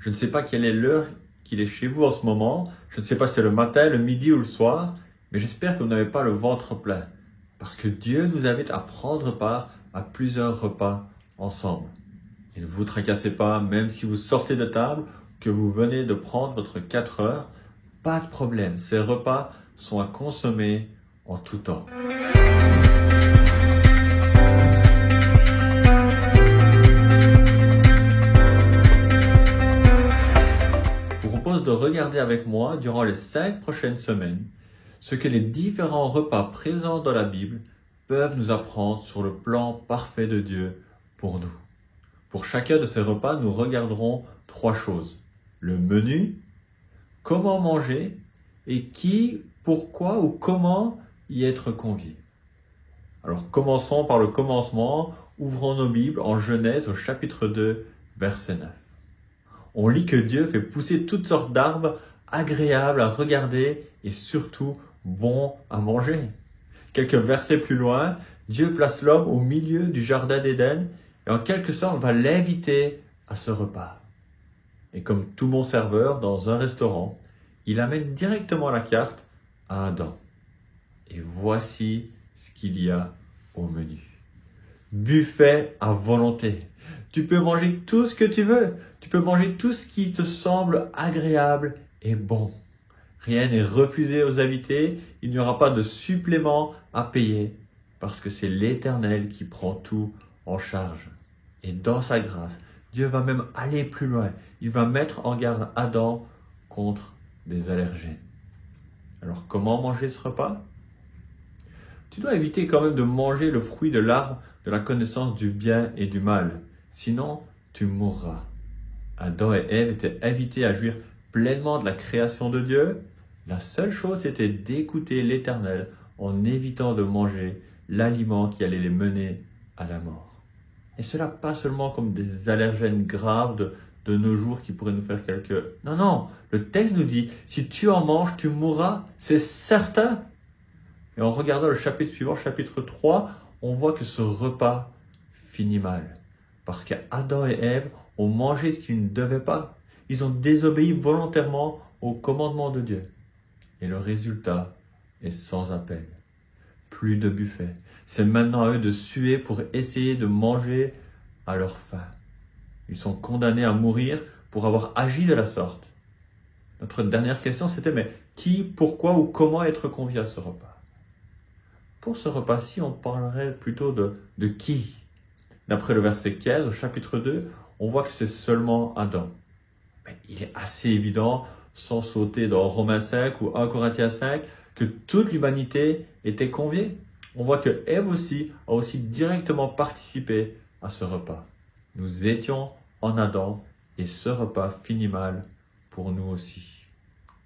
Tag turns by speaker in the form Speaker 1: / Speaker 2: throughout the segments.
Speaker 1: Je ne sais pas quelle est l'heure qu'il est chez vous en ce moment. Je ne sais pas si c'est le matin, le midi ou le soir. Mais j'espère que vous n'avez pas le ventre plein. Parce que Dieu nous invite à prendre part à plusieurs repas ensemble. Et ne vous tracassez pas, même si vous sortez de table, que vous venez de prendre votre 4 heures. Pas de problème, ces repas sont à consommer en tout temps. Je vous propose de regarder avec moi, durant les 5 prochaines semaines, ce que les différents repas présents dans la Bible peuvent nous apprendre sur le plan parfait de Dieu pour nous. Pour chacun de ces repas, nous regarderons 3 choses. Le menu, comment manger et qui, pourquoi ou comment y être convié. Alors commençons par le commencement, ouvrons nos Bibles en Genèse au chapitre 2, verset 9. On lit que Dieu fait pousser toutes sortes d'arbres agréables à regarder et surtout bons à manger. Quelques versets plus loin, Dieu place l'homme au milieu du jardin d'Éden et en quelque sorte va l'inviter à ce repas. Et comme tout bon serveur dans un restaurant, il amène directement la carte à Adam. Et voici ce qu'il y a au menu. Buffet à volonté. Tu peux manger tout ce que tu veux. Tu peux manger tout ce qui te semble agréable et bon. Rien n'est refusé aux invités. Il n'y aura pas de supplément à payer parce que c'est l'Éternel qui prend tout en charge. Et dans sa grâce, Dieu va même aller plus loin. Il va mettre en garde Adam contre des allergènes. Alors comment manger ce repas? Tu dois éviter quand même de manger le fruit de l'arbre de la connaissance du bien et du mal. Sinon, tu mourras. Adam et Ève étaient invités à jouir pleinement de la création de Dieu. La seule chose était d'écouter l'Éternel en évitant de manger l'aliment qui allait les mener à la mort. Et cela pas seulement comme des allergènes graves de nos jours qui pourraient nous faire quelques... Non, le texte nous dit, si tu en manges, tu mourras, c'est certain. Et en regardant le chapitre suivant, chapitre 3, on voit que ce repas finit mal. Parce qu'Adam et Ève ont mangé ce qu'ils ne devaient pas. Ils ont désobéi volontairement au commandement de Dieu. Et le résultat est sans appel. Plus de buffet. C'est maintenant à eux de suer pour essayer de manger à leur faim. Ils sont condamnés à mourir pour avoir agi de la sorte. Notre dernière question, c'était, mais qui, pourquoi ou comment être convié à ce repas? Pour ce repas-ci, on parlerait plutôt de qui? D'après le verset 15, au chapitre 2, on voit que c'est seulement Adam. Mais il est assez évident, sans sauter dans Romains 5 ou 1 Corinthiens 5, que toute l'humanité était conviée. On voit que Ève aussi a aussi directement participé à ce repas. Nous étions en Adam et ce repas finit mal pour nous aussi.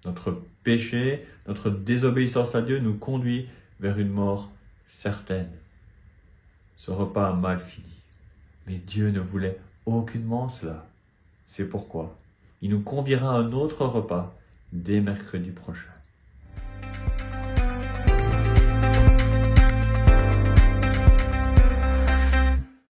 Speaker 1: Notre péché, notre désobéissance à Dieu nous conduit vers une mort certaine. Ce repas a mal fini. Mais Dieu ne voulait aucunement cela. C'est pourquoi il nous conviera à un autre repas dès mercredi prochain.